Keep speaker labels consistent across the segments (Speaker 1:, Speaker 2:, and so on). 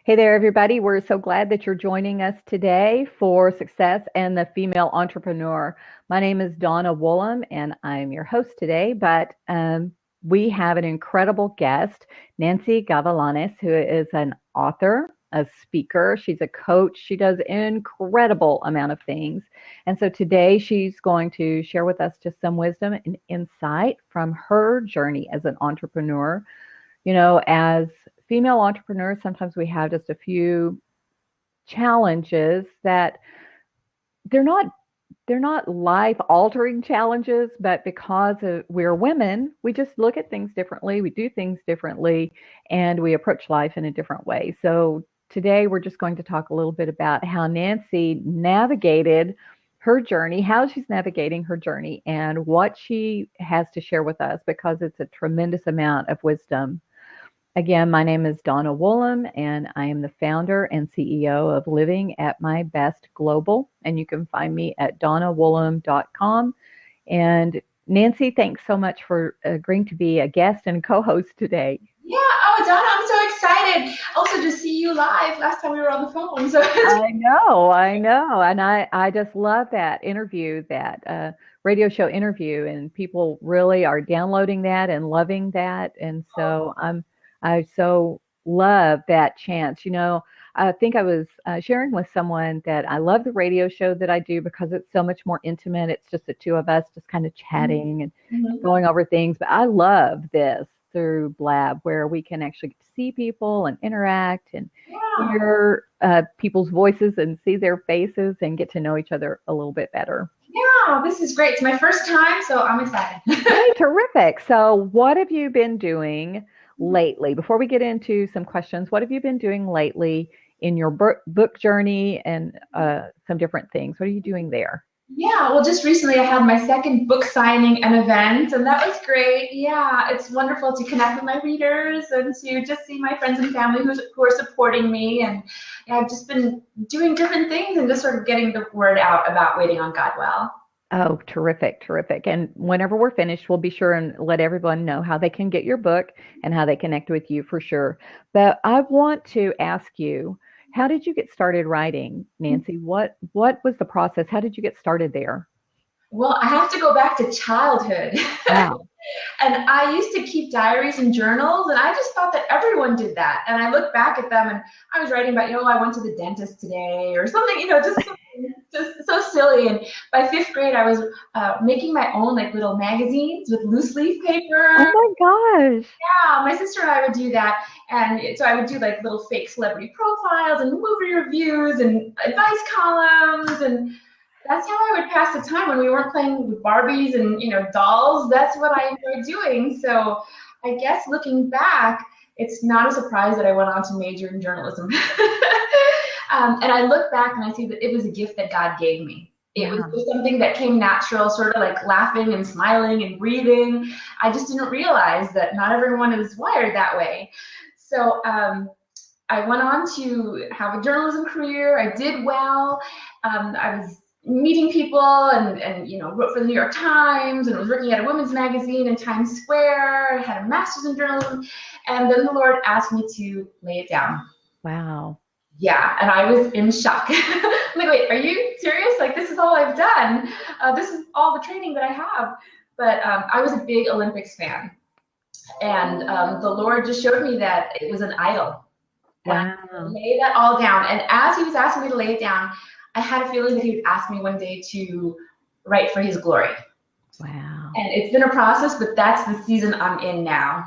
Speaker 1: Hey there, everybody. We're so glad that you're joining us today for Success and the Female Entrepreneur. My name is Donna Woolam, and I'm your host today. But we have an incredible guest, Nancy Gavilanes, who is an author, a speaker. She's a coach. She does an incredible amount of things. And so today she's going to share with us just some wisdom and insight from her journey as an entrepreneur. As female entrepreneurs, sometimes we have just a few challenges that they're not life altering challenges, but because we're women, we just look at things differently, we do things differently, and we approach life in a different way. So today we're just going to talk a little bit about how Nancy navigated her journey, how she's navigating her journey, and what she has to share with us, because it's a tremendous amount of wisdom. Again, my name is Donna Woolam, and I am the founder and CEO of Living at My Best Global. And you can find me at donnawoolam.com. And Nancy, thanks so much for agreeing to be a guest and co-host today.
Speaker 2: Yeah, oh, Donna, I'm so excited. Also, to see you live. Last time we were on the phone. So
Speaker 1: I know. And I just love that interview, that radio show interview. And people really are downloading that and loving that. And so I so love that chance. I think I was sharing with someone that I love the radio show that I do because it's so much more intimate. It's just the two of us just kind of chatting and going over things. But I love this through Blab, where we can actually get to see people and interact and hear people's voices and see their faces and get to know each other a little bit better.
Speaker 2: Yeah, this is great. It's my first time, so I'm excited.
Speaker 1: Hey, terrific. So what have you been doing lately? Before we get into some questions, what have you been doing lately in your book journey and some different things? What are you doing there?
Speaker 2: Yeah, well, just recently I had my second book signing and event, and that was great. Yeah, it's wonderful to connect with my readers and to just see my friends and family who are supporting me. And I've just been doing different things and just sort of getting the word out about waiting on God well.
Speaker 1: Oh, terrific, terrific. And whenever we're finished, we'll be sure and let everyone know how they can get your book and how they connect with you for sure. But I want to ask you, how did you get started writing, Nancy? What was the process? How did you get started there?
Speaker 2: Well, I have to go back to childhood.
Speaker 1: Wow.
Speaker 2: And I used to keep diaries and journals, and I just thought that everyone did that. And I look back at them, and I was writing about, I went to the dentist today or something, just so silly. And by fifth grade, I was making my own little magazines with loose leaf paper.
Speaker 1: Oh my gosh.
Speaker 2: Yeah, my sister and I would do that. And so I would do little fake celebrity profiles and movie reviews and advice columns, and that's how I would pass the time when we weren't playing with Barbies and dolls. That's what I enjoyed doing. So I guess looking back, it's not a surprise that I went on to major in journalism. And I look back and I see that it was a gift that God gave me. It was just something that came natural, sort of like laughing and smiling and breathing. I just didn't realize that not everyone is wired that way. So I went on to have a journalism career. I did well. I was meeting people and wrote for the New York Times and was working at a women's magazine in Times Square. I had a master's in journalism, and then the Lord asked me to lay it down.
Speaker 1: Wow.
Speaker 2: Yeah, and I was in shock. I'm like, wait, are you serious? This is all I've done. This is all the training that I have. But I was a big Olympics fan, and the Lord just showed me that it was an idol.
Speaker 1: Wow.
Speaker 2: And I laid that all down, and as He was asking me to lay it down, I had a feeling that He would ask me one day to write for His glory.
Speaker 1: Wow.
Speaker 2: And it's been a process, but that's the season I'm in now.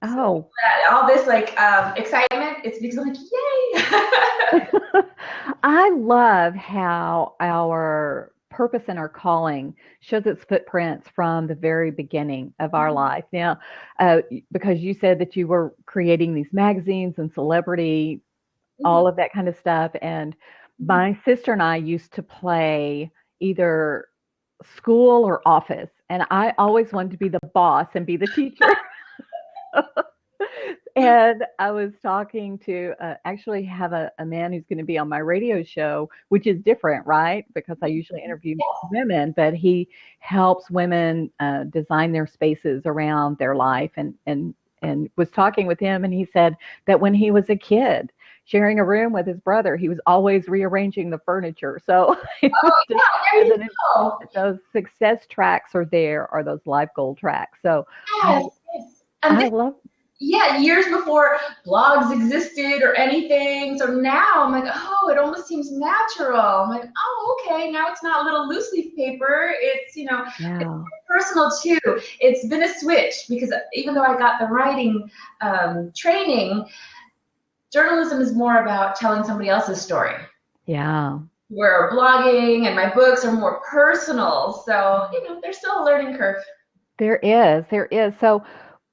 Speaker 1: Oh.
Speaker 2: So, all this excitement, it's because I'm yay!
Speaker 1: I love how our purpose and our calling shows its footprints from the very beginning of our life. Now, because you said that you were creating these magazines and celebrity, all of that kind of stuff, and my sister and I used to play either school or office, and I always wanted to be the boss and be the teacher. And I was talking to actually have a man who's going to be on my radio show, which is different, right? Because I usually interview women, but he helps women design their spaces around their life, and was talking with him, and he said that when he was a kid, sharing a room with his brother. He was always rearranging the furniture. So it was
Speaker 2: Oh,
Speaker 1: just,
Speaker 2: yeah, there you go.
Speaker 1: those success tracks are there, or those life goal tracks. So I,
Speaker 2: Yes, yes. And
Speaker 1: I
Speaker 2: this,
Speaker 1: love,
Speaker 2: yeah, years before blogs existed or anything. So now I'm like, oh, it almost seems natural. I'm like, oh, okay, now it's not little loose leaf paper. It's, it's
Speaker 1: yeah,
Speaker 2: personal too. It's been a switch because even though I got the writing training, journalism is more about telling somebody else's story.
Speaker 1: yeah.
Speaker 2: Where blogging and my books are more personal. So, there's still a learning curve.
Speaker 1: There is, there is. So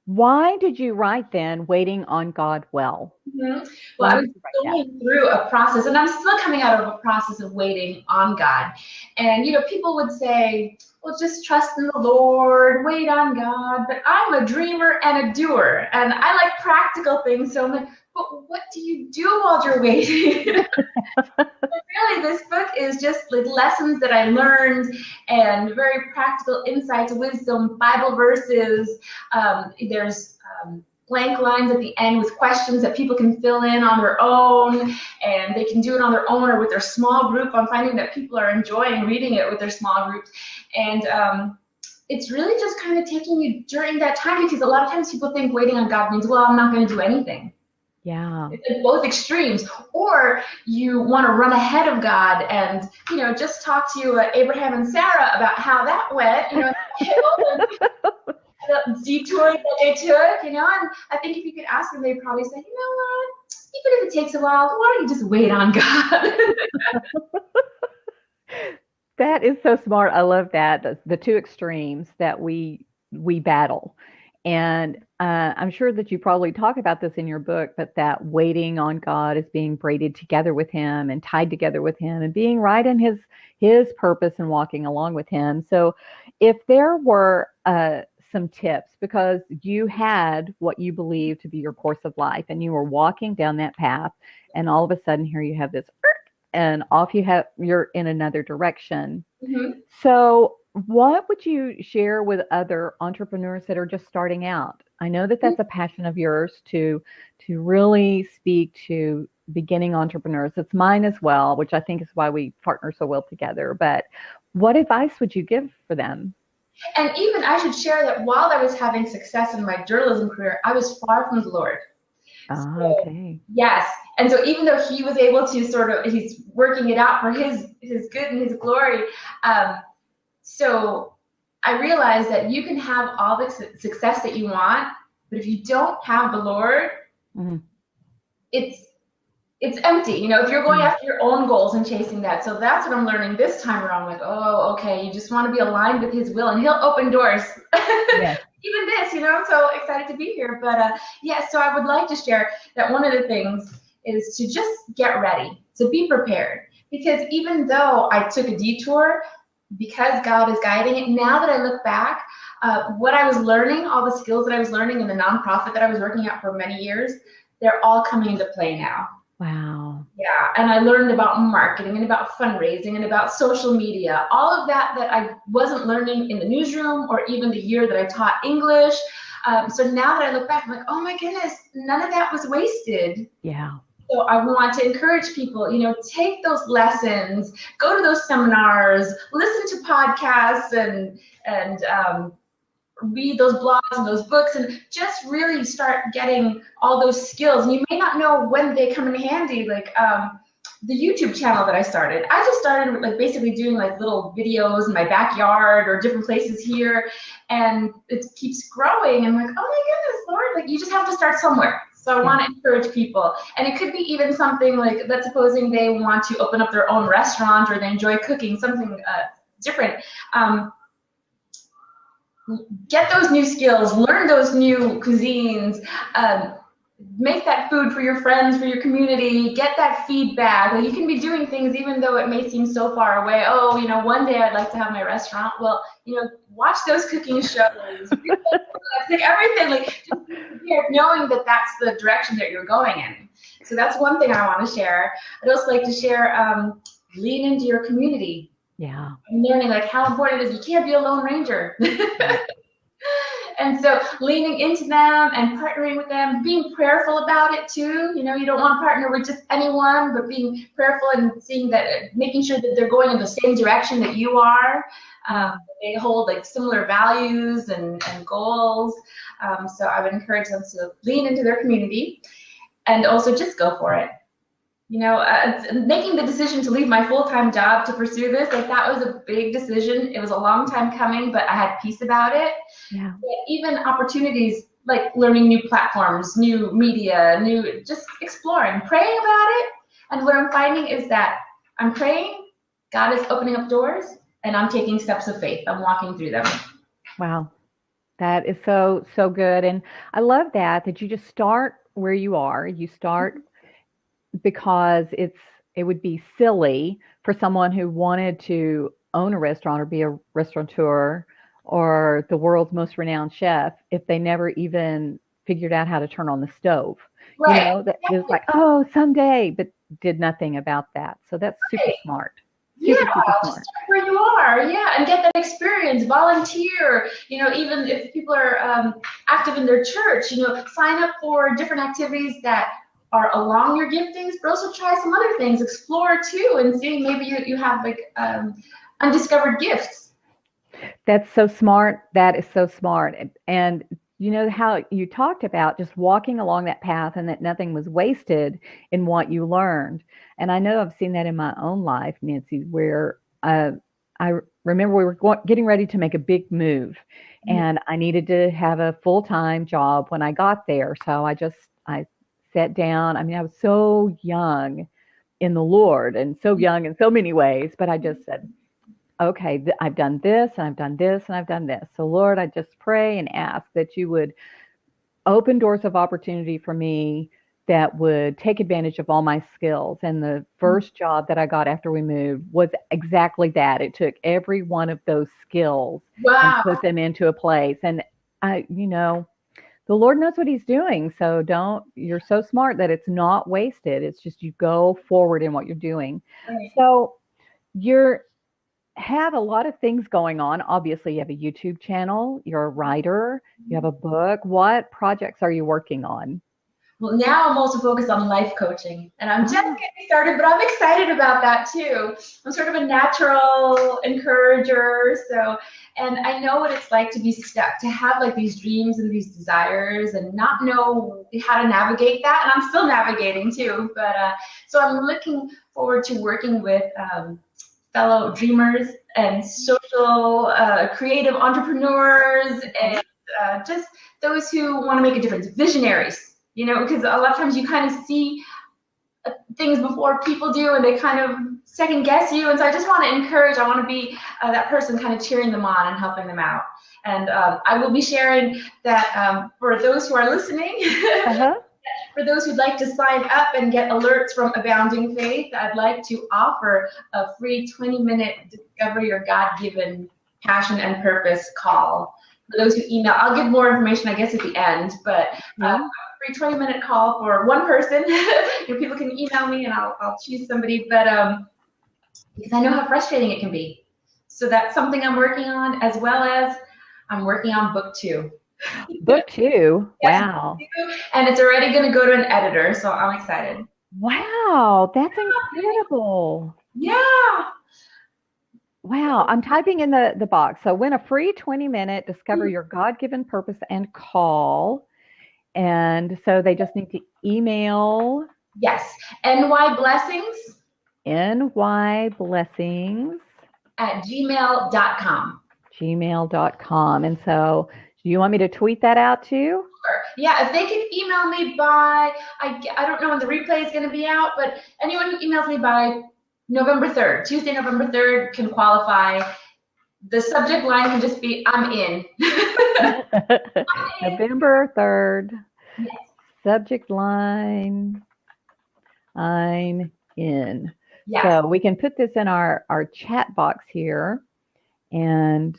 Speaker 1: why did you write then Waiting on God Well?
Speaker 2: Well,
Speaker 1: Why
Speaker 2: I was
Speaker 1: did you write that?
Speaker 2: going through a process, and I'm still coming out of a process of waiting on God. And, people would say, well, just trust in the Lord, wait on God. But I'm a dreamer and a doer, and I like practical things. So I'm like, but what do you do while you're waiting? Really, this book is just like lessons that I learned and very practical insights, wisdom, Bible verses. There's blank lines at the end with questions that people can fill in on their own, and they can do it on their own or with their small group. I'm finding that people are enjoying reading it with their small groups. And it's really just kind of taking you during that time, because a lot of times people think waiting on God means, well, I'm not going to do anything.
Speaker 1: Yeah.
Speaker 2: It's like both extremes. Or you want to run ahead of God and, just talk to Abraham and Sarah about how that went, the detour that they took, and I think if you could ask them, they'd probably say, you know what, even if it takes a while, why don't you just wait on God?
Speaker 1: That is so smart. I love that. The two extremes that we battle. And I'm sure that you probably talk about this in your book, but that waiting on God is being braided together with Him and tied together with Him and being right in His purpose and walking along with Him. So if there were some tips, because you had what you believe to be your course of life and you were walking down that path, and all of a sudden here you have this and off you're in another direction.
Speaker 2: Mm-hmm.
Speaker 1: So what would you share with other entrepreneurs that are just starting out? I know that that's a passion of yours to really speak to beginning entrepreneurs. It's mine as well, which I think is why we partner so well together. But what advice would you give for them?
Speaker 2: And even I should share that while I was having success in my journalism career, I was far from the Lord. So,
Speaker 1: Okay.
Speaker 2: yes. And so even though He was able to He's working it out for His good and His glory, so I realized that you can have all the success that you want, but if you don't have the Lord,
Speaker 1: Mm-hmm.
Speaker 2: it's empty. If you're going after your own goals and chasing that. So that's what I'm learning this time around. Like, oh, okay, you just want to be aligned with His will, and He'll open doors.
Speaker 1: Yes.
Speaker 2: Even this, I'm so excited to be here. But so I would like to share that one of the things is to just get ready, to be prepared. Because even though I took a detour, because God is guiding it, now that I look back, what I was learning, all the skills that I was learning in the nonprofit that I was working at for many years, they're all coming into play now.
Speaker 1: Wow.
Speaker 2: Yeah, and I learned about marketing and about fundraising and about social media, all of that I wasn't learning in the newsroom or even the year that I taught English. So now that I look back, I'm like, oh my goodness, none of that was wasted.
Speaker 1: Yeah.
Speaker 2: So I want to encourage people, take those lessons, go to those seminars, listen to podcasts, and read those blogs and those books, and just really start getting all those skills. And you may not know when they come in handy, like the YouTube channel that I started. I just started like basically doing like little videos in my backyard or different places here, and it keeps growing. And I'm like, oh my goodness, Lord, like you just have to start somewhere. So I want to encourage people. And it could be even something like, let's supposing they want to open up their own restaurant or they enjoy cooking, something different. Get those new skills, learn those new cuisines, make that food for your friends, for your community, get that feedback. Like you can be doing things even though it may seem so far away. Oh, one day I'd like to have my restaurant. Well, watch those cooking shows, like everything, like just knowing that that's the direction that you're going in. So that's one thing I want to share. I'd also like to share, lean into your community.
Speaker 1: Yeah.
Speaker 2: I'm learning like how important it is. You can't be a lone ranger. And so leaning into them and partnering with them, being prayerful about it too. You know, you don't want to partner with just anyone, but being prayerful and seeing that, making sure that they're going in the same direction that you are. They hold like similar values and goals. So I would encourage them to lean into their community and also just go for it. You know, making the decision to leave my full-time job to pursue this, like that was a big decision. It was a long time coming, but I had peace about it.
Speaker 1: Yeah.
Speaker 2: But even opportunities like learning new platforms, new media, just exploring, praying about it. And what I'm finding is that I'm praying, God is opening up doors, and I'm taking steps of faith. I'm walking through them.
Speaker 1: Wow. That is so good. And I love that you just start where you are. You start because it would be silly for someone who wanted to own a restaurant or be a restaurateur or the world's most renowned chef if they never even figured out how to turn on the stove.
Speaker 2: Right.
Speaker 1: You know, that is like, oh, someday, but did nothing about that. So that's super smart. Super smart.
Speaker 2: Just start where you are, and get that experience. Volunteer, you know, even if people are active in their church, you know, sign up for different activities that are along your giftings, but also try some other things, explore too, and see maybe you have like undiscovered gifts.
Speaker 1: That's so smart. That is so smart. And you know how you talked about just walking along that path and that nothing was wasted in what you learned. And I know I've seen that in my own life, Nancy, where I remember we were getting ready to make a big move, and I needed to have a full-time job when I got there. So I sat down. I mean, I was so young in the Lord and so young in so many ways, but I just said, okay, I've done this and I've done this and I've done this. So Lord, I just pray and ask that you would open doors of opportunity for me that would take advantage of all my skills. And the first job that I got after we moved was exactly that. It took every one of those skills and put them into a place. And you know, the Lord knows what he's doing. So you're so smart that it's not wasted. It's just you go forward in what you're doing.
Speaker 2: Right.
Speaker 1: So have a lot of things going on. Obviously, you have a YouTube channel, you're a writer, you have a book. What projects are you working on?
Speaker 2: Well, now I'm also focused on life coaching, and I'm just getting started, but I'm excited about that too. I'm sort of a natural encourager, and I know what it's like to be stuck, to have like these dreams and these desires and not know how to navigate that, and I'm still navigating too, but so I'm looking forward to working with fellow dreamers and social creative entrepreneurs and just those who want to make a difference, visionaries. You know, because a lot of times you kind of see things before people do and they kind of second guess you. And so I just want to encourage, I want to be that person kind of cheering them on and helping them out. And I will be sharing that for those who are listening, for those who'd like to sign up and get alerts from Abounding Faith, I'd like to offer a free 20-minute Discover Your God-Given Passion and Purpose call. For those who email, I'll give more information, I guess, at the end, but free 20-minute call for one person. You know, people can email me and I'll choose somebody, but because I know how frustrating it can be. So that's something I'm working on, as well as I'm working on book 2.
Speaker 1: Book 2? Wow.
Speaker 2: And it's already going to go to an editor, so I'm excited.
Speaker 1: Wow, that's incredible.
Speaker 2: Yeah.
Speaker 1: Wow, I'm typing in the box. So win a free 20-minute Discover Your God-Given Purpose and call. And so they just need to email.
Speaker 2: Yes, NY Blessings.
Speaker 1: NY Blessings.
Speaker 2: At gmail.com.
Speaker 1: Gmail.com. And so do you want me to tweet that out too?
Speaker 2: Sure. Yeah, if they can email me by, I don't know when the replay is going to be out, but anyone who emails me by November 3rd, Tuesday, November 3rd can qualify. The subject line can just be, I'm in.
Speaker 1: November 3rd.
Speaker 2: Yes.
Speaker 1: Subject line, I'm in.
Speaker 2: Yeah.
Speaker 1: So we can put this in our chat box here and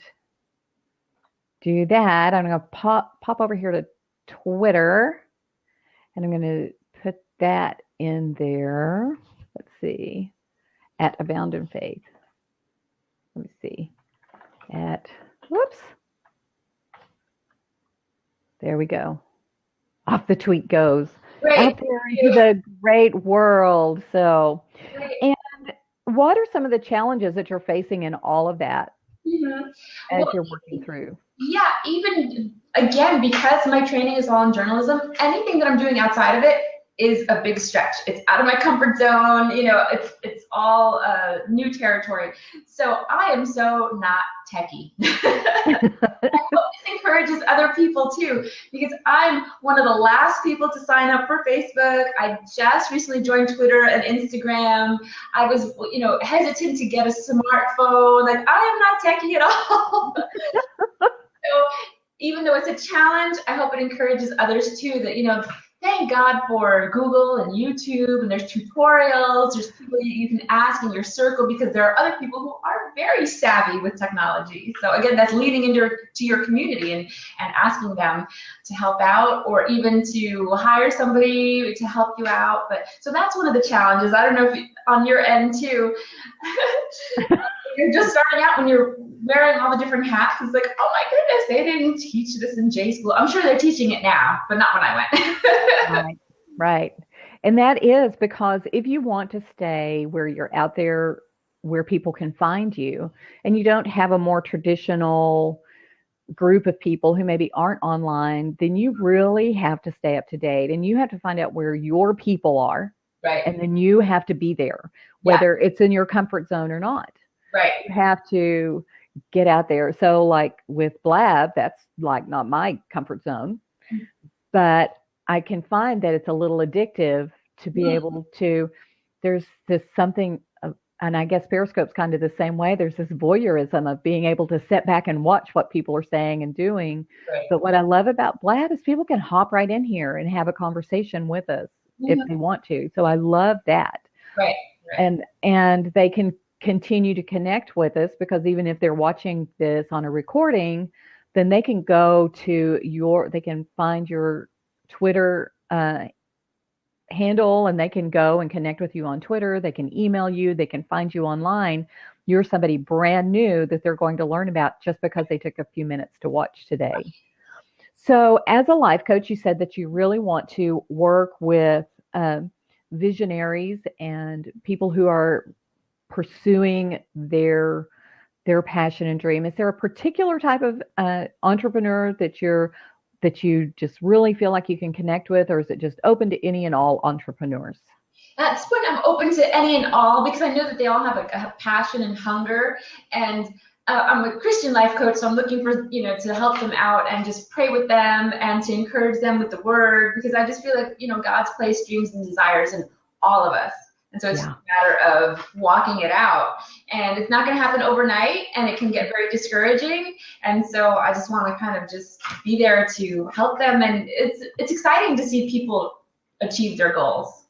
Speaker 1: do that. I'm going to pop over here to Twitter, and I'm going to put that in there. Let's see. At Abound in Faith. Let me see. Whoops. There we go. Off the tweet goes.
Speaker 2: Great.
Speaker 1: Out there into the great world. So,
Speaker 2: Great.
Speaker 1: and what are some of the challenges that you're facing in all of that
Speaker 2: Mhm.
Speaker 1: as
Speaker 2: Well,
Speaker 1: you're working through?
Speaker 2: yeah, even again, because my training is all in journalism, anything that I'm doing outside of it is a big stretch. It's out of my comfort zone. It's all new territory. So I am so not techie. I hope this encourages other people too, because I'm one of the last people to sign up for Facebook. I just recently joined Twitter and Instagram. I was, hesitant to get a smartphone. Like, I am not techie at all. So even though it's a challenge, I hope it encourages others too that, thank God for Google and YouTube, and there's tutorials, there's people you can ask in your circle, because there are other people who are very savvy with technology. So again, that's leading into your community and asking them to help out, or even to hire somebody to help you out. But so that's one of the challenges. I don't know if on your end too, you're just starting out when you're wearing all the different hats. It's like, oh my goodness, they didn't teach this in J school. I'm sure they're teaching it now, but not when I went.
Speaker 1: Right. And that is because if you want to stay where you're out there, where people can find you, and you don't have a more traditional group of people who maybe aren't online, then you really have to stay up to date, and you have to find out where your people are.
Speaker 2: Right.
Speaker 1: And then you have to be there, whether it's in your comfort zone or not.
Speaker 2: Right.
Speaker 1: You have to get out there. So like with Blab, that's like not my comfort zone, but I can find that it's a little addictive to be able to, there's this something, and I guess Periscope's kind of the same way. There's this voyeurism of being able to sit back and watch what people are saying and doing.
Speaker 2: Right.
Speaker 1: But what I love about Blab is people can hop right in here and have a conversation with us if they want to. So I love that.
Speaker 2: Right.
Speaker 1: And they can continue to connect with us, because even if they're watching this on a recording, then they can go to they can find your Twitter handle, and they can go and connect with you on Twitter. They can email you. They can find you online. You're somebody brand new that they're going to learn about just because they took a few minutes to watch today. So as a life coach, you said that you really want to work with visionaries and people who are pursuing their passion and dream. Is there a particular type of entrepreneur that you just really feel like you can connect with, or is it just open to any and all entrepreneurs?
Speaker 2: At this point, I'm open to any and all, because I know that they all have a passion and hunger. And I'm a Christian life coach, so I'm looking for, to help them out and just pray with them and to encourage them with the word, because I just feel like, God's placed dreams and desires in all of us. And so it's a matter of walking it out. And it's not going to happen overnight, and it can get very discouraging. And so I just want to kind of just be there to help them. And it's exciting to see people achieve their goals.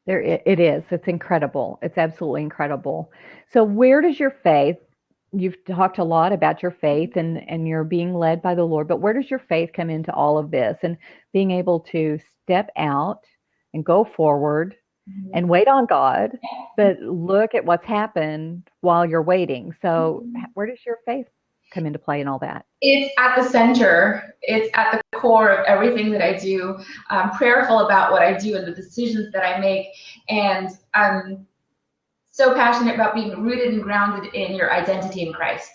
Speaker 1: It is. It's incredible. It's absolutely incredible. So where does your faith, you've talked a lot about your faith and you're being led by the Lord, but where does your faith come into all of this, and being able to step out and go forward and wait on God, but look at what's happened while you're waiting? So where does your faith come into play in all that?
Speaker 2: It's at the center. It's at the core of everything that I do. I'm prayerful about what I do and the decisions that I make. And I'm so passionate about being rooted and grounded in your identity in Christ.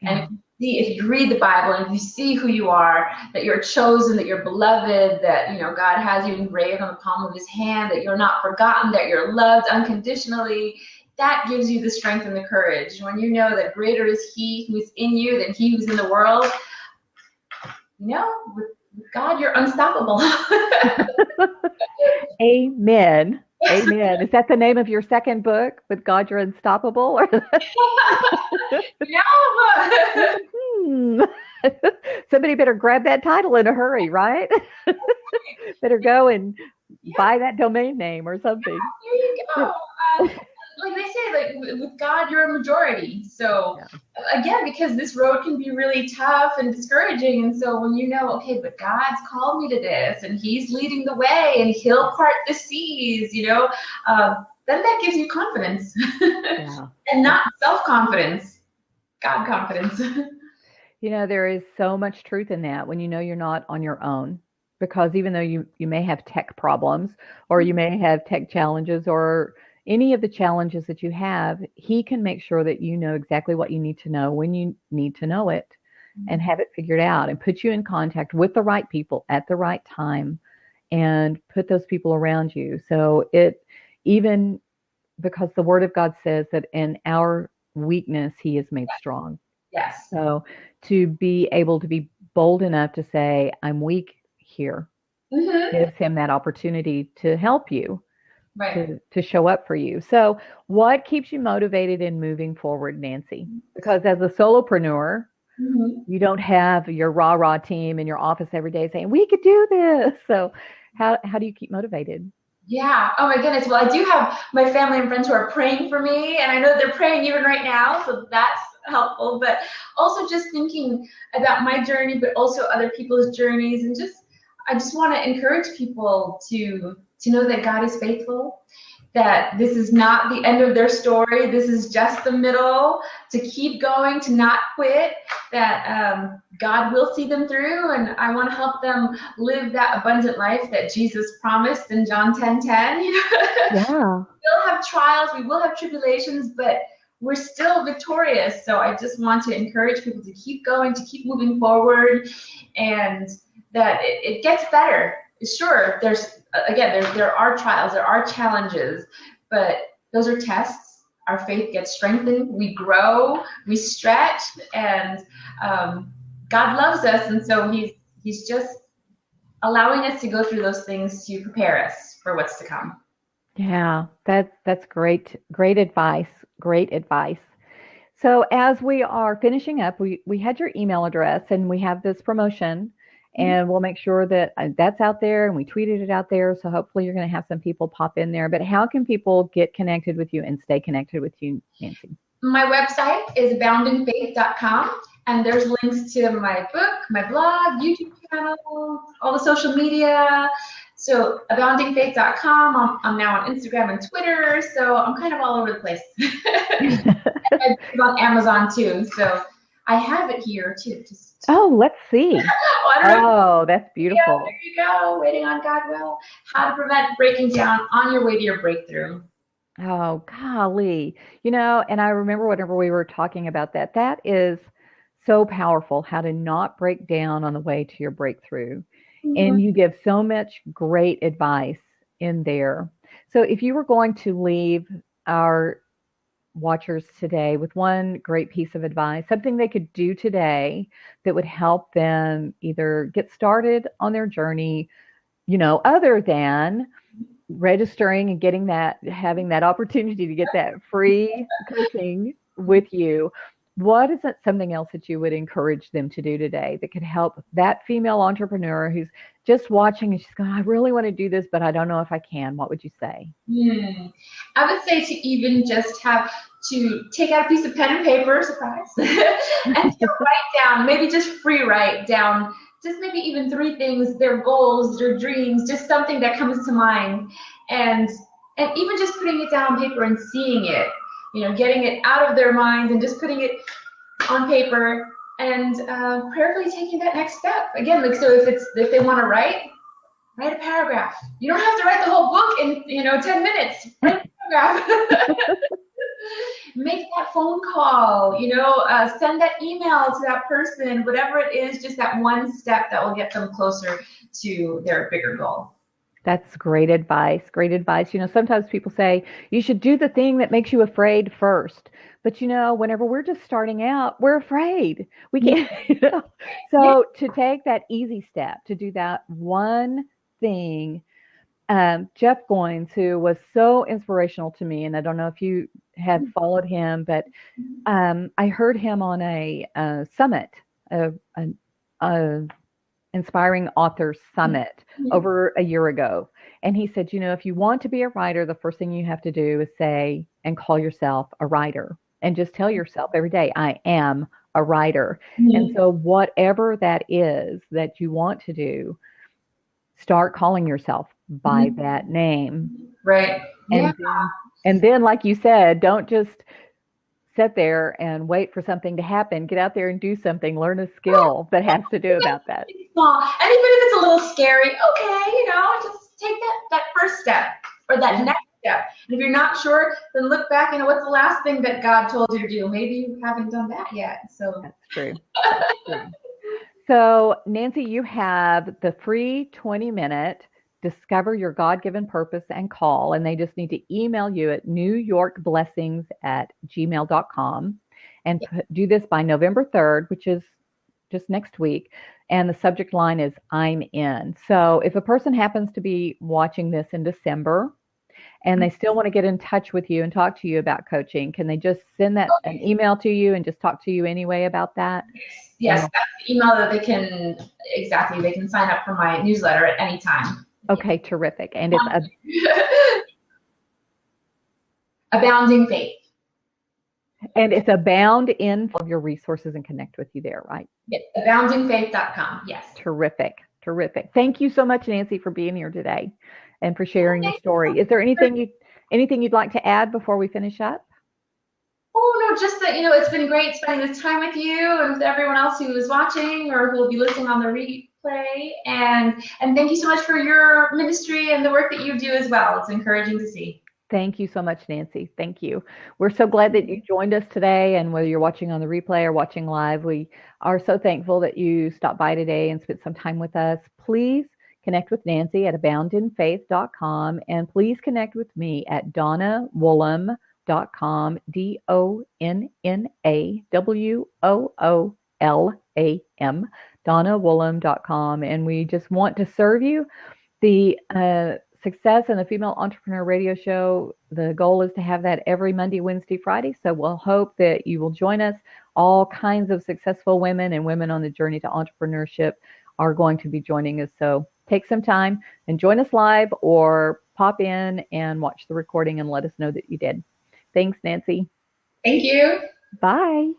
Speaker 2: And if you read the Bible and if you see who you are, that you're chosen, that you're beloved, that God has you engraved on the palm of his hand, that you're not forgotten, that you're loved unconditionally, that gives you the strength and the courage. When you know that greater is he who's in you than he who's in the world, with God, you're unstoppable.
Speaker 1: Amen. Amen. Is that the name of your second book, With God You're Unstoppable? Somebody better grab that title in a hurry, right? Better go and buy that domain name or something.
Speaker 2: There you go. Like they say, with God, you're a majority. So again, because this road can be really tough and discouraging. And so when okay, but God's called me to this and he's leading the way and he'll part the seas, then that gives you confidence and not self-confidence, God confidence.
Speaker 1: There is so much truth in that when you know you're not on your own. Because even though you may have tech problems or you may have tech challenges or any of the challenges that you have, he can make sure that you know exactly what you need to know when you need to know it and have it figured out and put you in contact with the right people at the right time and put those people around you. So even because the word of God says that in our weakness, he is made strong.
Speaker 2: Yes.
Speaker 1: So to be able to be bold enough to say, I'm weak here, gives him that opportunity to help you,
Speaker 2: Right.
Speaker 1: to show up for you. So what keeps you motivated in moving forward, Nancy? Because as a solopreneur, you don't have your rah-rah team in your office every day saying, we could do this. So how do you keep motivated?
Speaker 2: Yeah. Oh my goodness. Well, I do have my family and friends who are praying for me, and I know they're praying even right now, so that's helpful. But also just thinking about my journey, but also other people's journeys, and I just want to encourage people to know that God is faithful, that this is not the end of their story. This is just the middle, to keep going, to not quit, that God will see them through. And I want to help them live that abundant life that Jesus promised in John 10:10.
Speaker 1: Yeah.
Speaker 2: We will have trials, we will have tribulations, but we're still victorious. So I just want to encourage people to keep going, to keep moving forward, and that it gets better. Sure, there are trials, there are challenges, but those are tests. Our faith gets strengthened, we grow, we stretch, and God loves us, and so he's just allowing us to go through those things to prepare us for what's to come.
Speaker 1: Yeah, that's great. Great advice. Great advice. So as we are finishing up, we had your email address and we have this promotion and we'll make sure that that's out there and we tweeted it out there. So hopefully you're going to have some people pop in there. But how can people get connected with you and stay connected with you, Nancy?
Speaker 2: My website is aboundingfaith.com, and there's links to my book, my blog, YouTube channel, all the social media. So aboundingfaith.com. I'm now on Instagram and Twitter, so I'm kind of all over the place. I'm on Amazon too, so I have it here too.
Speaker 1: Oh, let's see. Oh, that's beautiful.
Speaker 2: Yeah, there you go. Waiting on God will. How to prevent breaking down on your way to your breakthrough.
Speaker 1: Oh, golly. And I remember whenever we were talking about that is so powerful, how to not break down on the way to your breakthrough. And you give so much great advice in there. So if you were going to leave our watchers today with one great piece of advice, something they could do today that would help them either get started on their journey, other than registering and having that opportunity to get that free coaching with you, what is something else that you would encourage them to do today that could help that female entrepreneur who's just watching and she's going, I really want to do this, but I don't know if I can? What would you say?
Speaker 2: I would say to even just have to take out a piece of pen and paper, surprise, and to write down, maybe just free write down, just maybe even 3 things, their goals, their dreams, just something that comes to mind, and even just putting it down on paper and seeing it, getting it out of their minds and just putting it on paper and prayerfully taking that next step. Again, so if they want to write a paragraph. You don't have to write the whole book in 10 minutes. Write a paragraph. Make that phone call. Send that email to that person. Whatever it is, just that one step that will get them closer to their bigger goal.
Speaker 1: That's great advice. Great advice. Sometimes people say you should do the thing that makes you afraid first. But whenever we're just starting out, we're afraid. We can't. So to take that easy step, to do that one thing, Jeff Goins, who was so inspirational to me, and I don't know if you have followed him, but I heard him on a summit, Inspiring Authors Summit over a year ago. And he said, if you want to be a writer, the first thing you have to do is say and call yourself a writer. And just tell yourself every day, I am a writer. And so whatever that is that you want to do, start calling yourself by that name.
Speaker 2: Right.
Speaker 1: And then, like you said, don't just sit there and wait for something to happen. Get out there and do something. Learn a skill that has to do about that.
Speaker 2: Small. And even if it's a little scary, okay, just take that first step or that next step. And if you're not sure, then look back and what's the last thing that God told you to do? Maybe you haven't done that yet. So
Speaker 1: that's true. That's true. So Nancy, you have the free 20-minute Discover Your God-Given Purpose and Call, and they just need to email you at newyorkblessings@gmail.com and do this by November 3rd, which is just next week. And the subject line is I'm in. So if a person happens to be watching this in December and they still want to get in touch with you and talk to you about coaching, can they just send that an email to you and just talk to you anyway about that?
Speaker 2: Yes, that's the email that they can sign up for my newsletter at any time.
Speaker 1: Okay, terrific. And it's
Speaker 2: Abounding Faith.
Speaker 1: And it's abound in all of your resources and connect with you there, right?
Speaker 2: Yes, aboundingfaith.com. Yes.
Speaker 1: Terrific. Terrific. Thank you so much, Nancy, for being here today and for sharing your story. Is there anything you'd like to add before we finish up?
Speaker 2: Oh, no, just that, it's been great spending this time with you and with everyone else who is watching or who will be listening on the replay. And thank you so much for your ministry and the work that you do as well. It's encouraging to see.
Speaker 1: Thank you so much, Nancy. Thank you. We're so glad that you joined us today, and whether you're watching on the replay or watching live, we are so thankful that you stopped by today and spent some time with us. Please connect with Nancy at aboundinfaith.com, and please connect with me at donnawoolam.com, DonnaWoolam, donnawoolam.com, and we just want to serve you. The Success and the Female Entrepreneur Radio Show, the goal is to have that every Monday, Wednesday, Friday. So we'll hope that you will join us. All kinds of successful women and women on the journey to entrepreneurship are going to be joining us. So take some time and join us live or pop in and watch the recording and let us know that you did. Thanks, Nancy.
Speaker 2: Thank you.
Speaker 1: Bye.